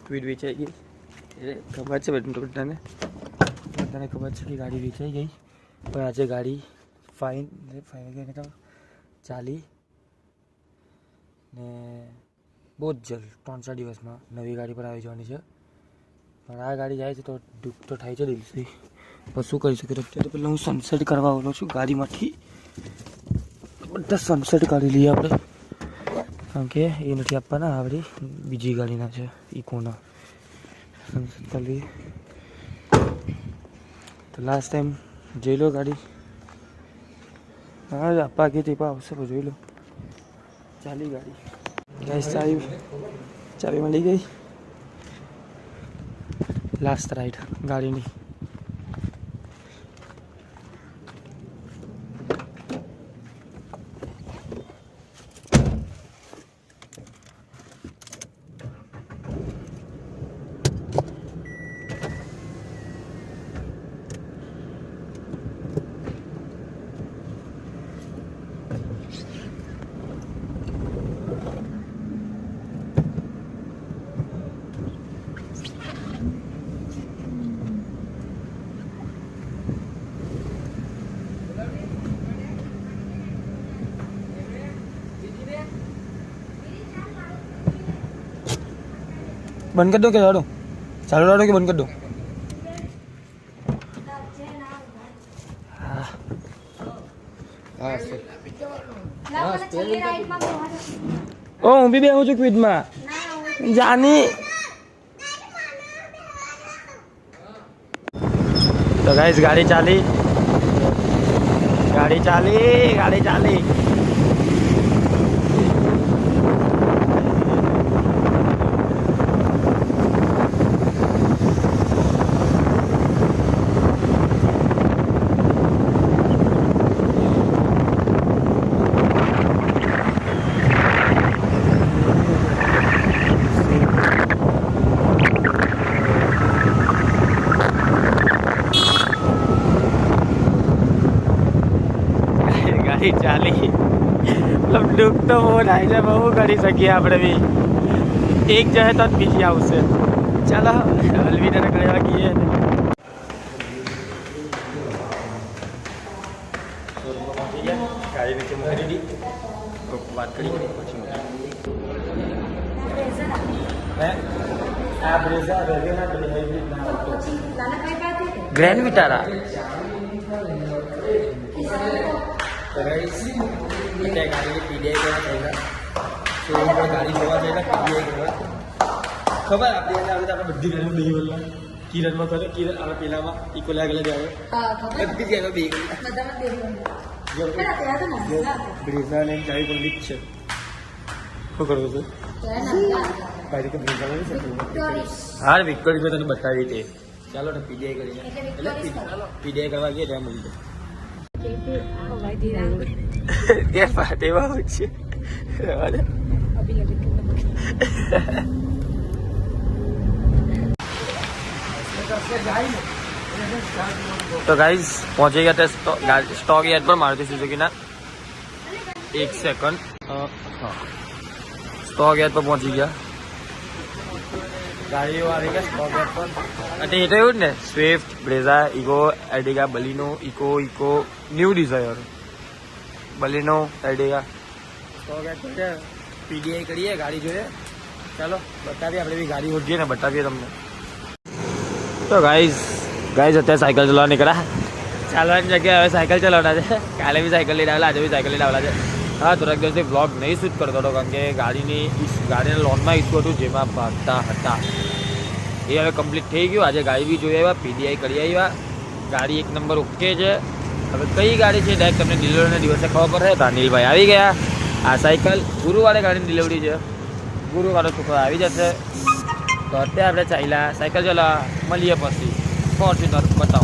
ક્વિડ વેચાઈ ગઈ એટલે ખબર છે બધાને ખબર છે કે ગાડી વેચાઈ ગઈ, પણ આજે ગાડી ફાઇન ગઈને તો ચાલી ને બહુ જ જલ્દ 3-4 દિવસમાં નવી ગાડી પર આવી જવાની છે. પણ આ ગાડી જાય છે તો દુઃખ તો થાય છે દિલથી, પણ શું કરી શકીએ. અત્યારે પહેલાં હું સનસેટ કરવા આવેલો છું ગાડીમાંથી. બધા સનસેટ કાઢી લઈએ આપણે, કારણ કે એ નથી આપવાના, આપણી બીજી ગાડીના છે ઇકોના. સનસેટ કાઢી તો લાસ્ટ ટાઈમ જોઈ લો ગાડી. હા આપવા કે તે પણ આવશે, પણ જોઈ લો. ચાલી ગાડી ગેસ ચાવી મળી ગઈ. લાસ્ટ રાઈડ ગાડીની. બંધ કરી દો કે ચાલો ચાલો કે બંધ કરી દો. ઓ હું બી બેહું છું ક્વિઝમાં જાની. તો ગાઈસ ગાડી ચાલી. ચાલી મતલબ દુઃખ તો બહુ થાય છે, બહુ કરી શકીએ આપણે બી. એક જાય તો જ બીજી આવશે. ચાલો અલવિદાને કરવા ગઈએ. ગાડી નીચે મૂકી દીધી, વાત કરી પછી ગ્રેન્ડ વિટારા ગાડીની પીડીઆઈ કરવા થયેલા શોરૂમ પર ગાડી જોવા થયેલા પીડીઆઈ કરવા ખબર આપણી એટલે આપણે બધી ગાડીઓ બે બોલવા કિરણમાં કરે કિરણ આપણે પેલામાં ઇકો લાગેલા જ આવે બધી જ બે બ્રેઝા ને ચાવી પડી જ છે. શું કરવું છે ગાડી તો બ્રેઝા નથી હા વિક્ટોરી મેં તને બતાવી તે. ચાલો તો પીડીઆઈ કરીએ એટલે પીડીઆઈ કરવા ગઈએ ત્યાં મળી જાય. તો ગાઈઝ પહોંચી ગયા ત્યાં સ્ટોક યાર્ડ પર મારુતિ સુઝુકીના. 1 સેકન્ડ સ્ટોક યાર્ડ પર પહોંચી ગયા. ગાડીઓ આવી ગયા સ્ટોક યાર્ડ પર. અને એ તો એવું જ ને સ્વિફ્ટ, બ્રેઝા, ઇગો, Ertiga, Baleno, Eeco new Dzire, Baleno, Ertiga stock yard પર છે. પીડીઆઈ કરીએ ગાડી જોઈએ. ચાલો બતાવીએ આપણે બી ગાડી હોઈએ ને બતાવીએ તમને. તો ગાઈઝ અત્યારે સાયકલ ચલાવવા નીકળ્યા. ચાલવાની જગ્યાએ હવે સાયકલ ચલાવવાના છે. કાલે બી સાયકલ લઈને આવેલા, આજે બી સાયકલ લઈને આવેલા છે. હા થોડાક દિવસથી બ્લોગ નહીં શૂટ કરતો હતો, કારણ કે ગાડીના લોનમાં ઇસ્યુ હતું જેમાં ભાગતા હતા. એ હવે કમ્પ્લીટ થઈ ગયું. આજે ગાડી બી જોઈ આવ્યા, પીડીઆઈ કરી આવ્યા. ગાડી 1 નંબર ઓકે છે. હવે કઈ ગાડી છે ડાયરેક્ટ તમને ડિલિવરીના દિવસે ખબર પડશે. રાનીલભાઈ આવી ગયા. આ સાયકલ ગુરુવારે ગાડીની ડિલિવરી છે. ગુરુવારે છોકરો આવી જશે. તો અત્યારે આપણે ચાલ્યા સાયકલ ચલાવવા. મળીએ પછી ફોર્ચ્યુનર બતાવો.